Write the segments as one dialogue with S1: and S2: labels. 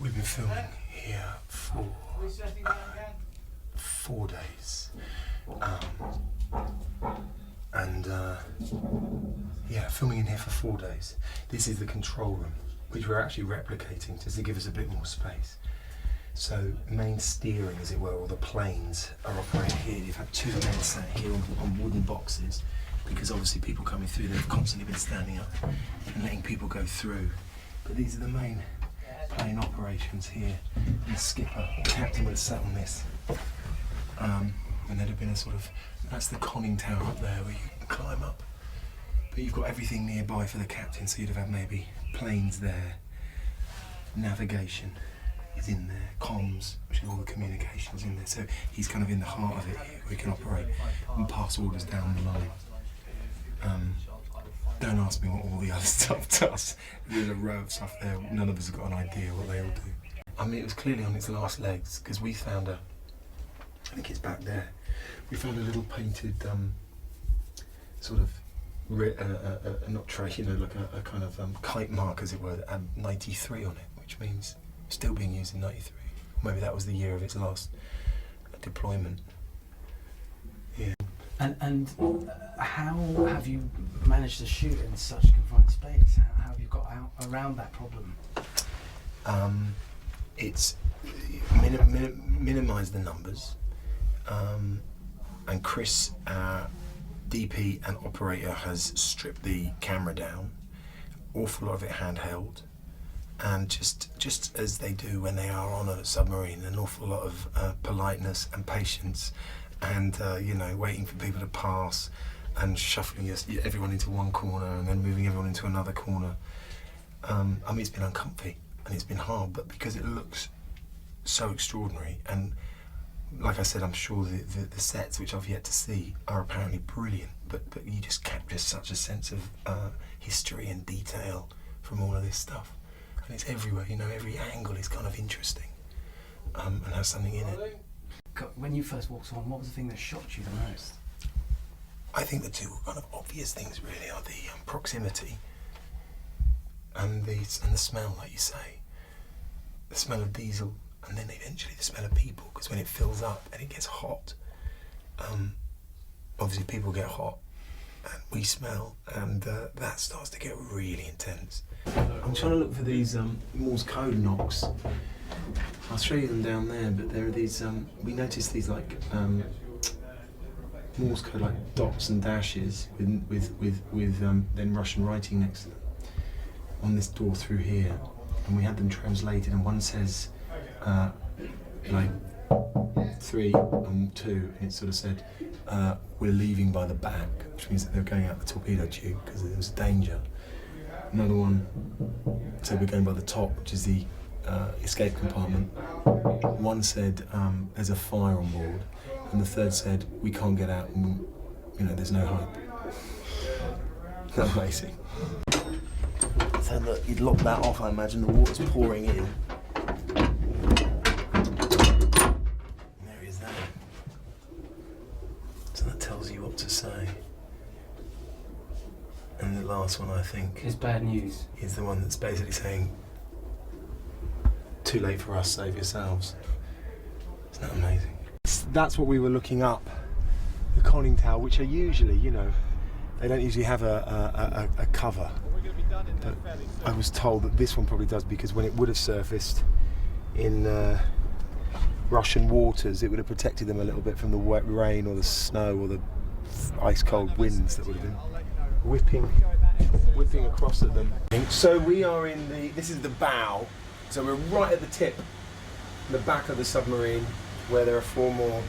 S1: We've been filming here for 4 days, yeah, filming in here for 4 days. This is the control room, which we're actually replicating just to give us a bit more space. So main steering, as it were, or the planes are operated here. You've had 2 men sat here on wooden boxes, because obviously people coming through, they've constantly been standing up and letting people go through. But these are the main plane operations here. And the skipper, the captain, would have sat on this. And there'd have been a sort of, that's the conning tower up there where you can climb up. But you've got everything nearby for the captain, so you'd have had maybe planes there. Navigation is in there, comms, which is all the communications in there. So he's kind of in the heart of it here, where he can operate and pass orders down the line. Don't ask me what all the other stuff does. There's a row of stuff there. None of us have got an idea what they all do. I mean, it was clearly on its last legs, because we found I think it's back there. We found a little painted sort of, not tray, you know, like a kind of kite mark, as it were, that had 93 on it, which means still being used in 93. Maybe that was the year of its last deployment. Yeah.
S2: And how have you managed to shoot in such confined space? How have you got out around that problem?
S1: It's minimise the numbers, and Chris, DP and operator, has stripped the camera down. Awful lot of it handheld, and just as they do when they are on a submarine, an awful lot of politeness and patience. And you know, waiting for people to pass and shuffling everyone into one corner and then moving everyone into another corner. I mean, it's been uncomfy and it's been hard, but because it looks so extraordinary, and like I said, I'm sure the sets, which I've yet to see, are apparently brilliant, but you just capture such a sense of history and detail from all of this stuff. And it's everywhere, you know, every angle is kind of interesting and has something in it.
S2: When you first walked on, what was the thing that shocked you the most?
S1: I think the two kind of obvious things really are the proximity and the smell, like you say. The smell of diesel, and then eventually the smell of people, because when it fills up and it gets hot, obviously people get hot and we smell, and that starts to get really intense. I'm trying to look for these Morse code knocks. I'll show you them down there, but there are these, we noticed these like Morse code, like dots and dashes with then Russian writing next to them on this door through here, and we had them translated, and one says like 3 and 2, and it sort of said we're leaving by the back, which means that they're going out the torpedo tube because there was danger. Another one said we're going by the top, which is the escape compartment. One said there's a fire on board, and the third said we can't get out, and you know, there's no hope. That's amazing. So look, you'd lock that off, I imagine. The water's pouring in. And there is that. So that tells you what to say. And the last one, I think,
S2: It's bad news.
S1: is the one that's basically saying, too late for us, save yourselves. Isn't that amazing? That's what we were looking up, the conning tower, which are usually, you know, they don't usually have a cover. But I was told that this one probably does, because when it would have surfaced in Russian waters, it would have protected them a little bit from the wet rain or the snow or the ice cold winds that would have been whipping across at them. So we are in this is the bow. So we're right at the tip, the back of the submarine, where there are 4 more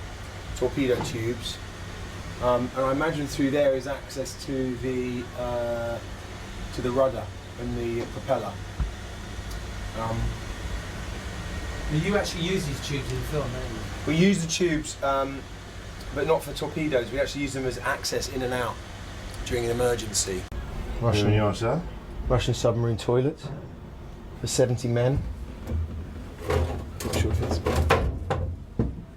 S1: torpedo tubes. And I imagine through there is access to the rudder and the propeller.
S2: You actually use these tubes in the film, don't you?
S1: We use the tubes, but not for torpedoes. We actually use them as access in and out during an emergency. Russian submarine toilet for 70 men. Not sure if it's...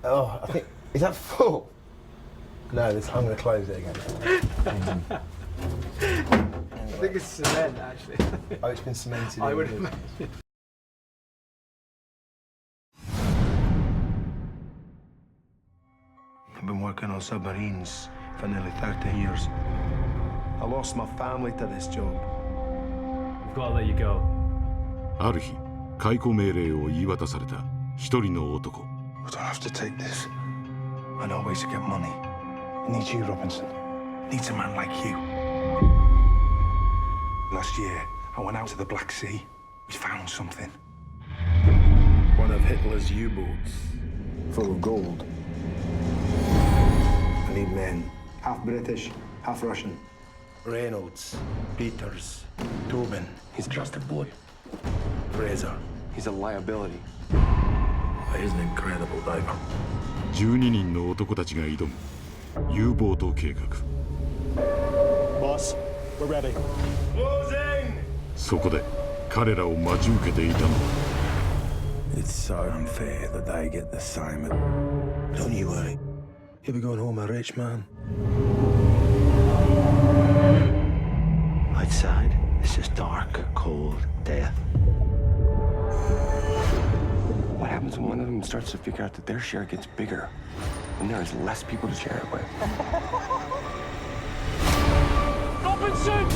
S1: Oh, I think... Is that full? No, I'm going to close it again.
S2: I think it's cement, actually.
S1: Oh, it's been cemented.
S2: I would imagine.
S3: working on submarines for nearly 30 years. I lost my family to this job.
S4: We've got to let you go.
S5: ある日、解雇命令を言い渡された一人の男。
S3: I don't have to take this. I know ways to get money. It needs you, Robinson. It needs a man like you. Last year, I went out to the Black Sea. We found something. One of Hitler's U-boats, full of gold. I need men. Half British, half Russian. Reynolds, Peters, Tobin. He's a trusted boy. Fraser. He's a liability. He's an incredible diver.
S5: 12人の男たちが挑む U ボート計画。
S6: Boss, we're ready.
S3: Closing!
S5: そこで彼らを待ち受けていたのは
S3: It's so unfair that they get the same. Don't you worry. You'll be going home a rich man.
S7: Outside, it's just dark, cold, death.
S8: What happens when one of them starts to figure out that their share gets bigger and there is less people to share it with?
S6: Robinson!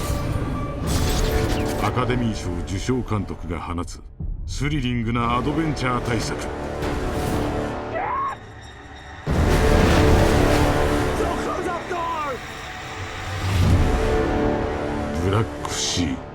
S5: アカデミー賞受賞監督が放つスリリングなアドベンチャー大作。ブラックシー。